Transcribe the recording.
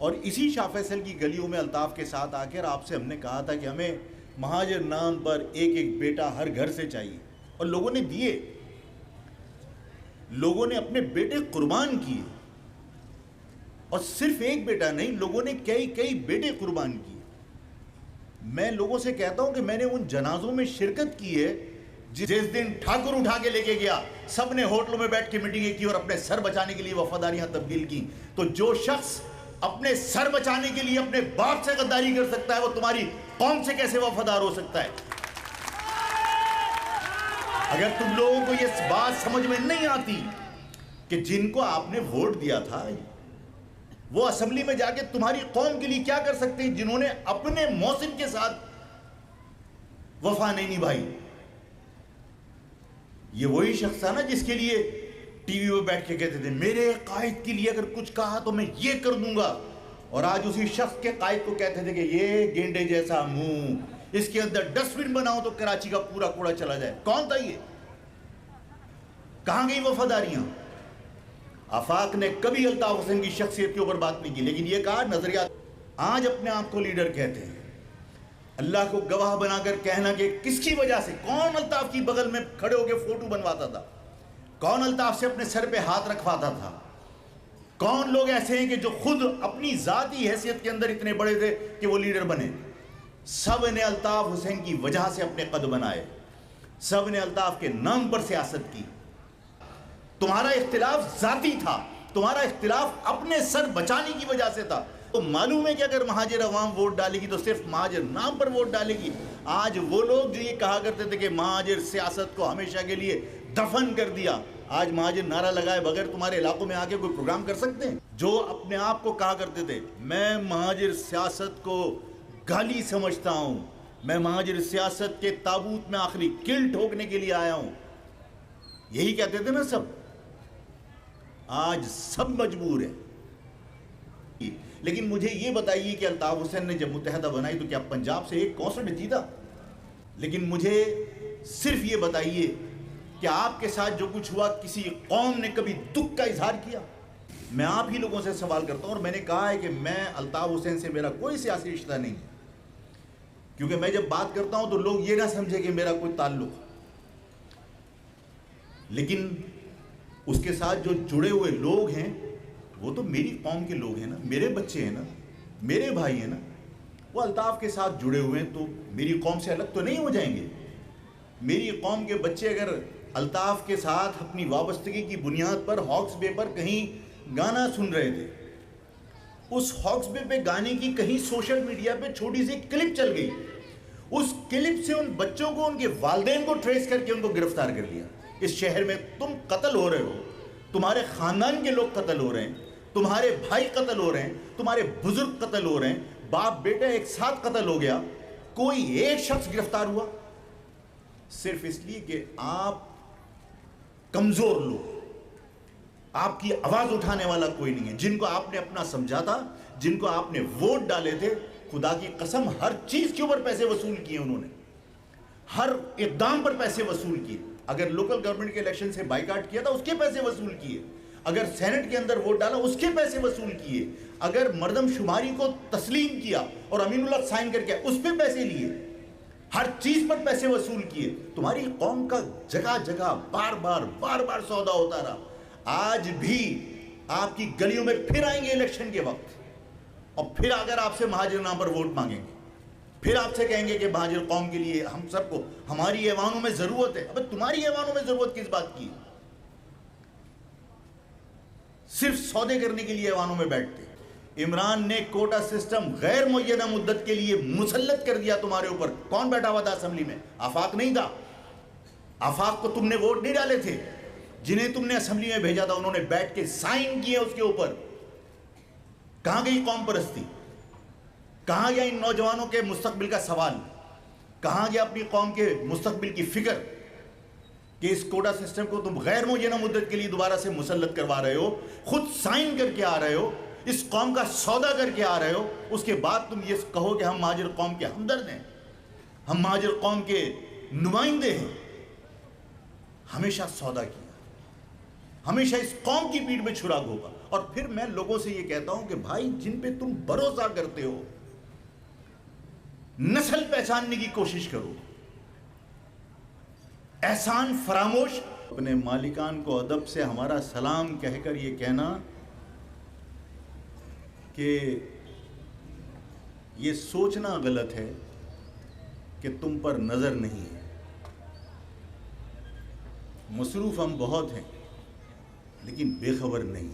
और इसी शाह फैसल की गलियों में अल्ताफ़ के साथ आकर आपसे हमने कहा था कि हमें महाजर नाम पर एक एक बेटा हर घर से चाहिए, और लोगों ने दिए। लोगों ने अपने बेटे कुर्बान किए, और सिर्फ एक बेटा नहीं, लोगों ने कई कई बेटे कुर्बान किए। मैं लोगों से कहता हूं कि मैंने उन जनाजों में शिरकत की है जिस दिन ठाकुर उठा के लेके गया, सब ने होटलों में बैठ के मीटिंगें की और अपने सर बचाने के लिए वफादारियां तब्दील की। तो जो शख्स अपने सर बचाने के लिए अपने बाप से गद्दारी कर सकता है, वो तुम्हारी कौम से कैसे वफादार हो सकता है? अगर तुम लोगों को यह बात समझ में नहीं आती कि जिनको आपने वोट दिया था वो असेंबली में जाके तुम्हारी कौम के लिए क्या कर सकते हैं, जिन्होंने अपने मौसिन के साथ वफा नहीं निभाई। ये वही शख्स था ना जिसके लिए टीवी पे बैठ के कहते थे मेरे कायद के लिए अगर कुछ कहा तो मैं ये कर दूंगा, और आज उसी शख्स के कायद को कहते थे कि ये गेंडे जैसा मुंह, इसके अंदर डस्टबिन बनाओ तो कराची का पूरा कूड़ा चला जाए। कौन था ये? कहां गई वफादारियां? आफाक ने कभी अल्ताफ हुसैन की शख्सियत के ऊपर बात नहीं की, लेकिन यह कहा नजरिया। आज अपने आप को लीडर कहते हैं, अल्लाह को गवाह बनाकर कहना कि किसकी वजह से, कौन अल्ताफ की बगल में खड़े होकर फोटो बनवाता था, कौन अल्ताफ से अपने सर पे हाथ रखवाता था, कौन लोग ऐसे हैं कि जो खुद अपनी जाती हैसियत के अंदर इतने बड़े थे कि वो लीडर बने। सब ने अल्ताफ हुसैन की वजह से अपने कद बनाए, सब ने अल्ताफ के नाम पर सियासत की। तुम्हारा इख्तिलाफ जाती था, तुम्हारा इख्तिलाफ अपने सर बचाने की वजह से था। तो मालूम है कि अगर महाजर अवाम वोट डालेगी तो सिर्फ महाजर नाम पर वोट डालेगी। आज वो लोग जो ये कहा करते थे कि महाजर सियासत को हमेशा के लिए दफन कर दिया, आज महाजर नारा लगाए बगैर तुम्हारे इलाकों में आके कोई प्रोग्राम कर सकते हैं? जो अपने आप को कहा करते थे मैं महाजर सियासत को गाली समझता हूं, मैं महाजर सियासत के ताबूत में आखिरी किल ठोकने के लिए आया हूं, यही कहते थे ना सब। आज सब मजबूर है। लेकिन मुझे ये बताइए कि अल्ताफ हुसैन ने जब मुत्तहदा बनाई तो क्या पंजाब से एक कौंसल जीता? लेकिन मुझे सिर्फ ये बताइए कि आपके साथ जो कुछ हुआ, किसी कौम ने कभी दुख का इजहार किया? मैं आप ही लोगों से सवाल करता हूं, और मैंने कहा है कि मैं अल्ताफ हुसैन से मेरा कोई सियासी रिश्ता नहीं है, क्योंकि मैं जब बात करता हूं तो लोग ये ना समझे कि मेरा कोई ताल्लुक। लेकिन उसके साथ जो जुड़े हुए लोग हैं वो तो मेरी कौम के लोग हैं ना, मेरे बच्चे हैं ना, मेरे भाई हैं ना। वो अल्ताफ के साथ जुड़े हुए हैं तो मेरी कौम से अलग तो नहीं हो जाएंगे। मेरी कौम के बच्चे अगर अल्ताफ के साथ अपनी वाबस्तगी की बुनियाद पर हॉक्स बे पर कहीं गाना सुन रहे थे, उस हॉक्स बे पे गाने की कहीं सोशल मीडिया पे छोटी सी क्लिप चल गई, उस क्लिप से उन बच्चों को, उनके वालिदैन को ट्रेस करके उनको गिरफ्तार कर लिया। इस शहर में तुम कत्ल हो रहे हो, तुम्हारे खानदान के लोग कत्ल हो रहे हैं, तुम्हारे भाई कत्ल हो रहे हैं, तुम्हारे बुजुर्ग कत्ल हो रहे हैं, बाप बेटा एक साथ कत्ल हो गया, कोई एक शख्स गिरफ्तार हुआ? सिर्फ इसलिए कि आप कमजोर लोग, आपकी आवाज उठाने वाला कोई नहीं है। जिनको आपने अपना समझा था, जिनको आपने वोट डाले थे, खुदा की कसम हर चीज के ऊपर पैसे वसूल किए उन्होंने, हर इकदाम पर पैसे वसूल किए। अगर लोकल गवर्नमेंट के इलेक्शन से बाइकाट किया था उसके पैसे वसूल किए, अगर सेनेट के अंदर वोट डाला उसके पैसे वसूल किए, अगर मर्दमशुमारी को तस्लीम किया और अमीनुल्लाह साइन करके उस पर पैसे लिए, हर चीज पर पैसे वसूल किए। तुम्हारी कौम का जगह जगह बार बार सौदा होता रहा। आज भी आपकी गलियों में फिर आएंगे इलेक्शन के वक्त, और फिर अगर आपसे महाजर नाम पर वोट मांगेंगे, फिर आपसे कहेंगे कि महाजर कौम के लिए हम सबको, हमारी ऐवानों में जरूरत है। अबे तुम्हारी ऐवानों में जरूरत किस बात की? सिर्फ सौदे करने के लिए ऐवानों में बैठते। इमरान ने कोटा सिस्टम गैर मुय्यना मुद्दत के लिए मुसल्लत कर दिया तुम्हारे ऊपर। कौन बैठा हुआ था असेंबली में? आफाक नहीं था। आफाक को तुमने वोट नहीं डाले थे, जिन्हें तुमने असेंबली में भेजा था उन्होंने बैठ के साइन किए उसके ऊपर। कहां गई कौम परस्ती? कहां गया इन नौजवानों के मुस्तकबिल का सवाल? कहां गया अपनी कौम के मुस्तकबिल की फिक्र कि इस कोटा सिस्टम को तुम गैर मुय्यना मुद्दत के लिए दोबारा से मुसल्लत करवा रहे हो, खुद साइन करके आ रहे हो, इस कौम का सौदा करके आ रहे हो, उसके बाद तुम ये कहो कि हम महाजर कौम के हमदर्द हैं, हम महाजर कौम के नुमाइंदे हैं। हमेशा सौदा किया, हमेशा इस कौम की पीठ में छुरा घोंपा, और फिर मैं लोगों से ये कहता हूं कि भाई जिन पे तुम भरोसा करते हो, नस्ल पहचानने की कोशिश करो। एहसान फरामोश, अपने मालिकान को अदब से हमारा सलाम कहकर ये कहना कि ये सोचना गलत है कि तुम पर नजर नहीं है। मसरूफ हम बहुत हैं लेकिन बेखबर नहीं।